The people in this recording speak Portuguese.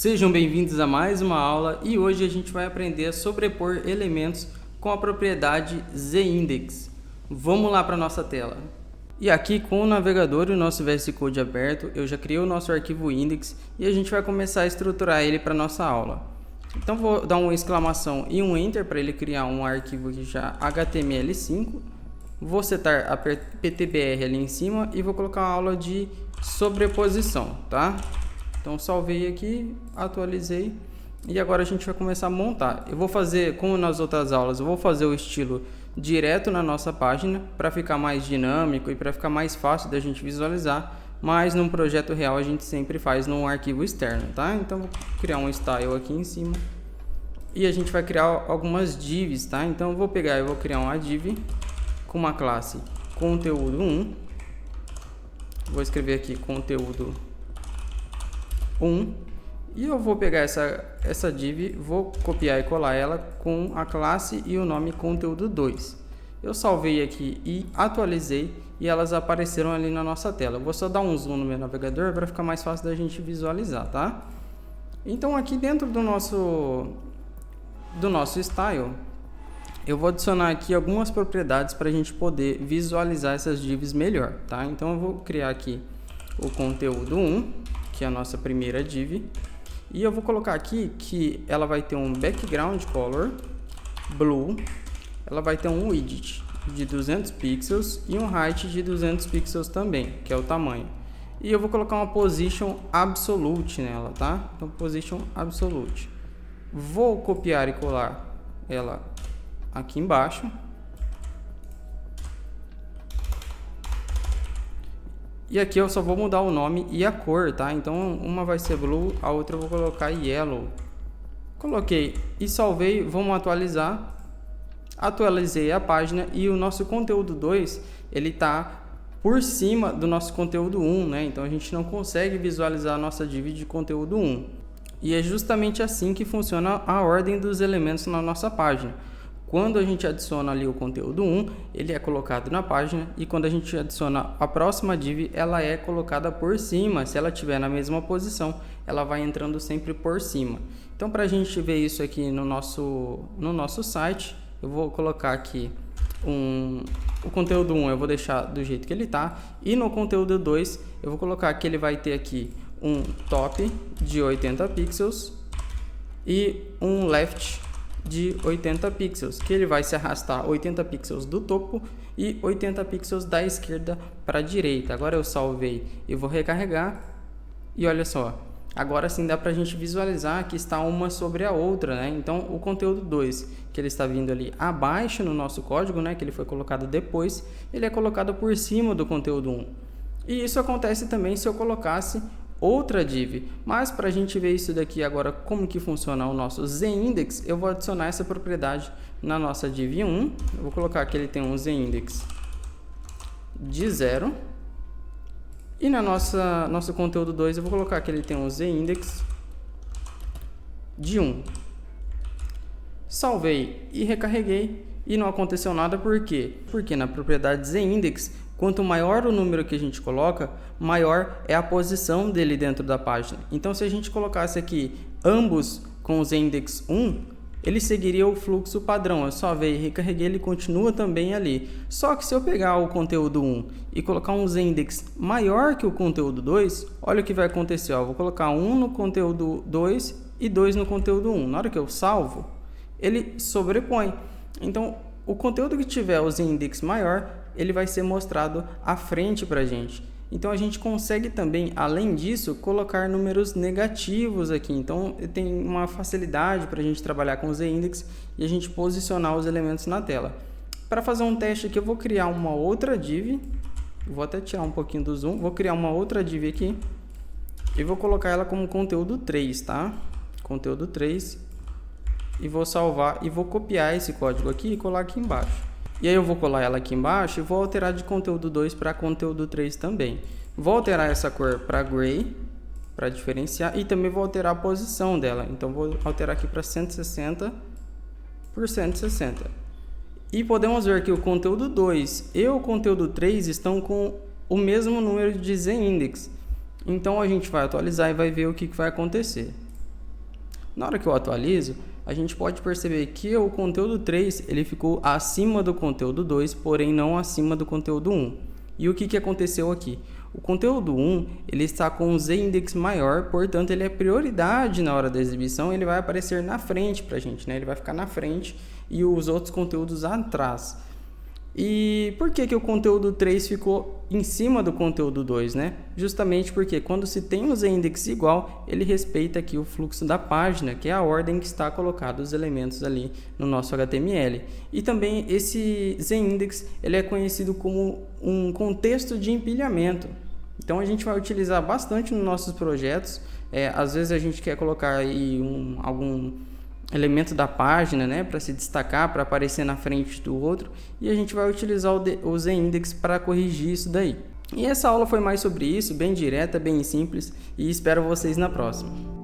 Sejam bem-vindos a mais uma aula e hoje a gente vai aprender a sobrepor elementos com a propriedade ZIndex. Vamos lá para a nossa tela. E aqui com o navegador e o nosso VS Code aberto, eu já criei o nosso arquivo index e a gente vai começar a estruturar ele para a nossa aula. Então vou dar uma exclamação e um enter para ele criar um arquivo aqui já HTML5. Vou setar a PTBR ali em cima e vou colocar uma aula de sobreposição, tá? Então salvei aqui, atualizei e agora a gente vai começar a montar. Eu vou fazer, como nas outras aulas, eu vou fazer o estilo direto na nossa página para ficar mais dinâmico e para ficar mais fácil da gente visualizar, mas num projeto real a gente sempre faz num arquivo externo, tá? Então vou criar um style aqui em cima e a gente vai criar algumas divs, tá? Então eu vou criar uma div com uma classe conteúdo1, vou escrever aqui conteúdo 1 e eu vou pegar essa div, vou copiar e colar ela com a classe e o nome conteúdo 2. Eu salvei aqui e atualizei e elas apareceram ali na nossa tela. Eu vou só dar um zoom no meu navegador para ficar mais fácil da gente visualizar, tá? Então aqui dentro do nosso style, eu vou adicionar aqui algumas propriedades para a gente poder visualizar essas divs melhor, tá? Então eu vou criar aqui o conteúdo 1, que é a nossa primeira div, e eu vou colocar aqui que ela vai ter um background color blue, ela vai ter um width de 200 pixels e um height de 200 pixels também, que é o tamanho. E eu vou colocar uma position absolute nela, tá? Então position absolute. Vou copiar e colar ela aqui embaixo. E aqui eu só vou mudar o nome e a cor, tá? Então uma vai ser blue, a outra eu vou colocar yellow. Coloquei e salvei, vamos atualizar. Atualizei a página e o nosso conteúdo 2, ele tá por cima do nosso conteúdo 1, né? Então a gente não consegue visualizar a nossa div de conteúdo 1. E é justamente assim que funciona a ordem dos elementos na nossa página. Quando a gente adiciona ali o conteúdo 1, ele é colocado na página, e quando a gente adiciona a próxima div, ela é colocada por cima. Se ela estiver na mesma posição, ela vai entrando sempre por cima. Então, para a gente ver isso aqui no nosso site, eu vou colocar aqui o conteúdo 1, eu vou deixar do jeito que ele está, e no conteúdo 2, eu vou colocar que ele vai ter aqui um top de 80 pixels e um left de 80 pixels, que ele vai se arrastar 80 pixels do topo e 80 pixels da esquerda para a direita. Agora eu salvei e vou recarregar e olha só, agora sim dá para a gente visualizar que está uma sobre a outra, né? Então o conteúdo 2, que ele está vindo ali abaixo no nosso código, né, que ele foi colocado depois, ele é colocado por cima do conteúdo 1. E isso acontece também se eu colocasse outra div, mas para a gente ver isso daqui agora, como que funciona o nosso ZIndex, eu vou adicionar essa propriedade na nossa div 1, eu vou colocar que ele tem um ZIndex de 0, e na nosso conteúdo 2 eu vou colocar que ele tem um ZIndex de 1. Salvei e recarreguei e não aconteceu nada, por quê? Porque na propriedade ZIndex, quanto maior o número que a gente coloca, maior é a posição dele dentro da página. Então, se a gente colocasse aqui ambos com o ZIndex 1, ele seguiria o fluxo padrão. Eu só veio e recarreguei, ele continua também ali. Só que se eu pegar o conteúdo 1 e colocar um ZIndex maior que o conteúdo 2, olha o que vai acontecer. Eu vou colocar 1 no conteúdo 2 e 2 no conteúdo 1. Na hora que eu salvo, ele sobrepõe. Então, o conteúdo que tiver o ZIndex maior, ele vai ser mostrado à frente para a gente. Então a gente consegue também, além disso, colocar números negativos aqui. Então tem uma facilidade para a gente trabalhar com o ZIndex e a gente posicionar os elementos na tela. Para fazer um teste aqui, eu vou criar uma outra div. Vou até tirar um pouquinho do zoom. Vou criar uma outra div aqui e vou colocar ela como conteúdo 3, tá? Conteúdo 3. E vou salvar e vou copiar esse código aqui e colar aqui embaixo. E aí eu vou colar ela aqui embaixo e vou alterar de conteúdo 2 para conteúdo 3 também. Vou alterar essa cor para gray, para diferenciar, e também vou alterar a posição dela. Então vou alterar aqui para 160 por 160. E podemos ver que o conteúdo 2 e o conteúdo 3 estão com o mesmo número de ZIndex. Então a gente vai atualizar e vai ver o que vai acontecer. Na hora que eu atualizo, a gente pode perceber que o conteúdo 3 ele ficou acima do conteúdo 2, porém não acima do conteúdo 1. E o que aconteceu aqui? O conteúdo 1 ele está com um z-index maior, portanto ele é prioridade na hora da exibição, ele vai aparecer na frente para a gente, né? Ele vai ficar na frente e os outros conteúdos atrás. E por que o conteúdo 3 ficou em cima do conteúdo 2, né? Justamente porque quando se tem um z-index igual, ele respeita aqui o fluxo da página, que é a ordem que está colocado os elementos ali no nosso HTML. E também esse z-index ele é conhecido como um contexto de empilhamento. Então a gente vai utilizar bastante nos nossos projetos. Às vezes a gente quer colocar aí algum elemento da página, né, para se destacar, para aparecer na frente do outro, e a gente vai utilizar o z-index para corrigir isso daí. E essa aula foi mais sobre isso, bem direta, bem simples, e espero vocês na próxima.